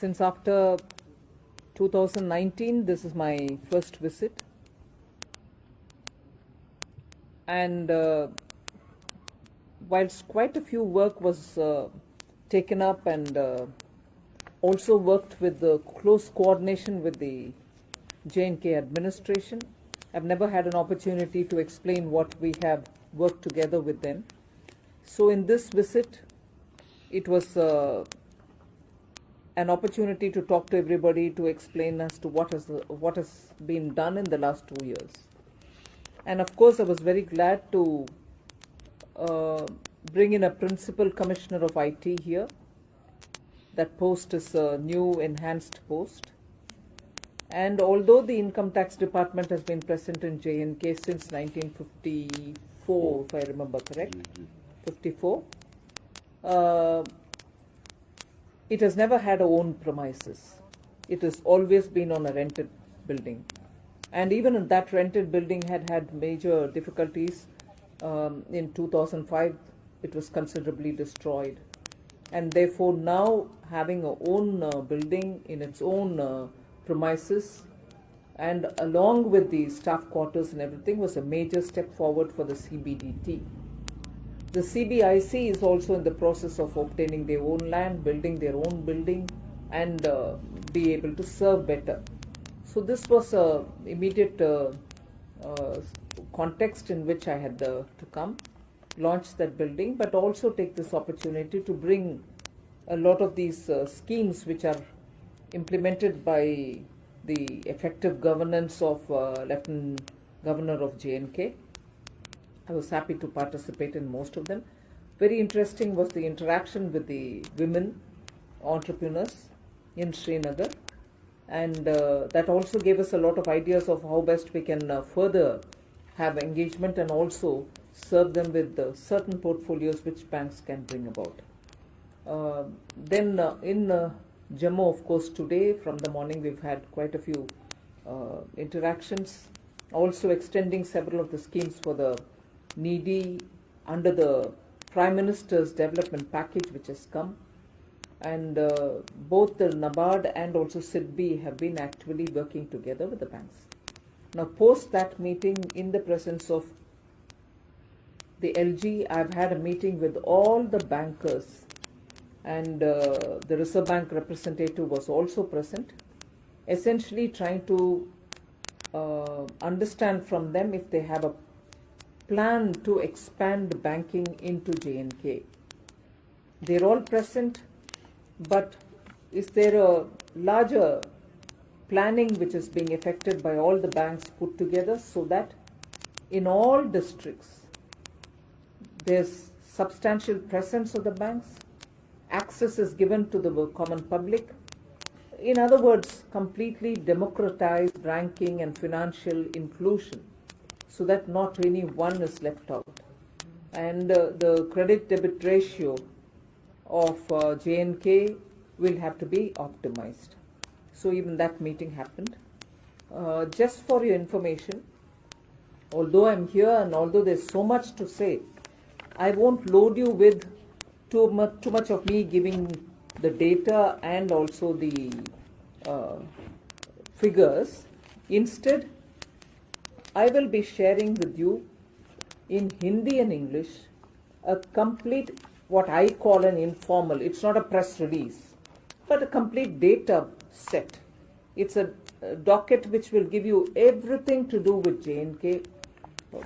Since after 2019, this is my first visit. And whilst quite a few work was taken up and also worked with the close coordination with the J&K administration, I've never had an opportunity to explain what we have worked together with them. So in this visit, it was an opportunity to talk to everybody, to explain as to what has been done in the last 2 years. And of course, I was very glad to bring in a principal commissioner of IT here. That post is a new enhanced post. And although the income tax department has been present in J&K since 1954, if I remember correct, 54, it has never had a own premises. It has always been on a rented building. And even in that rented building had major difficulties. In 2005, it was considerably destroyed. And therefore now having a own building in its own premises and along with the staff quarters and everything was a major step forward for the CBDT. The CBIC is also in the process of obtaining their own land, building their own building and be able to serve better. So this was an immediate context in which I had to come, launch that building, but also take this opportunity to bring a lot of these schemes which are implemented by the effective governance of Lieutenant Governor of J&K. I was happy to participate in most of them. Very interesting was the interaction with the women entrepreneurs in Srinagar. And that also gave us a lot of ideas of how best we can further have engagement and also serve them with certain portfolios which banks can bring about. Then in Jammu, of course, today from the morning we've had quite a few interactions, also extending several of the schemes for the needy under the Prime Minister's development package which has come. And both the NABARD and also SIDBI have been actually working together with the banks. Now, post that meeting in the presence of the LG, I've had a meeting with all the bankers and the Reserve Bank representative was also present, essentially trying to understand from them if they have a plan to expand banking into J&K. They're all present. But is there a larger planning which is being effected by all the banks put together so that in all districts there's substantial presence of the banks, access is given to the common public. In other words, completely democratized banking and financial inclusion so that not any one is left out. And the credit debit ratio of J&K will have to be optimized. So even that meeting happened. Just for your information, although I'm here and although there's so much to say, I won't load you with too much of me giving the data and also the figures. Instead, I will be sharing with you in Hindi and English a complete what I call an informal, it's not a press release, but a complete data set. It's a docket which will give you everything to do with J&K,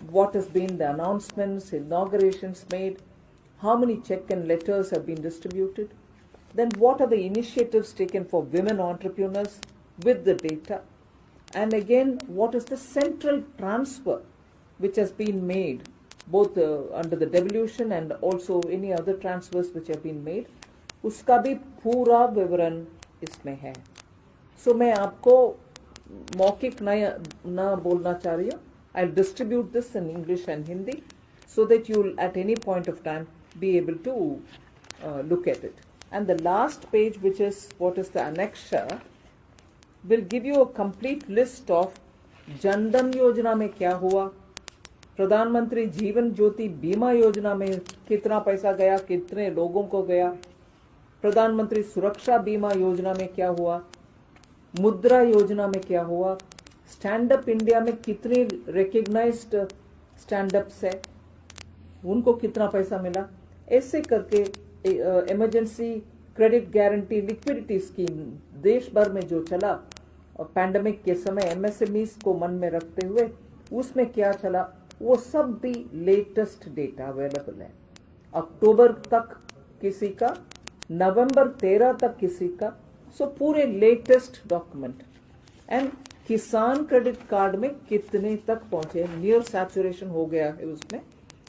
what has been the announcements, inaugurations made, how many check and letters have been distributed, then what are the initiatives taken for women entrepreneurs with the data, and again, what is the central transfer which has been made both under the devolution and also any other transfers which have been made, उसका भी पूरा विवरण इसमें है. So मैं आपको मौखिक ना बोलना चाह रही हूँ. I'll distribute this in English and Hindi so that you'll at any point of time be able to look at it. And the last page, which is what is the annexure, will give you a complete list of Jan Dhan Yojana में क्या हुआ, प्रधानमंत्री जीवन ज्योति बीमा योजना में कितना पैसा गया, कितने लोगों को गया, प्रधानमंत्री सुरक्षा बीमा योजना में क्या हुआ, मुद्रा योजना में क्या हुआ, स्टैंड अप इंडिया में कितने रिकग्नाइज्ड स्टैंड अप्स है, उनको कितना पैसा मिला, ऐसे करके emergency credit guarantee liquidity scheme देश भर में जो चला पैंडेमिक के समय एमएसएमईज को मन में रखते हुए उसमें क्या चला, वो सब भी लेटेस्ट डेटा अवेलेबल है। अक्टूबर तक किसी का, नवंबर 13 तक किसी का, सो पूरे लेटेस्ट डॉक्यूमेंट। एंड किसान क्रेडिट कार्ड में कितने तक पहुंचे, नियर सैचुरेशन हो गया है उसमें,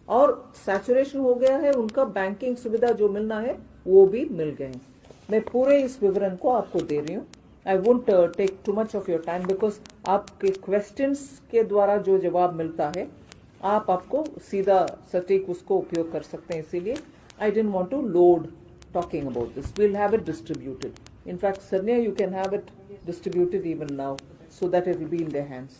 और सैचुरेशन हो गया है, उनका बैंकिंग सुविधा जो मिलना है वो भी मिल गए। मैं पूरे इस विवरण को आपको दे रही हूँ। I won't take too much of your time because आपके क्वेश्चंस के द्वारा जो जवाब मिलता है आपको सीधा सटीक उसको उपयोग कर सकते हैं, इसीलिए I didn't want to load talking about this. We'll have it distributed. In fact, Sarnya, you can have it distributed even now so that it will be in their hands.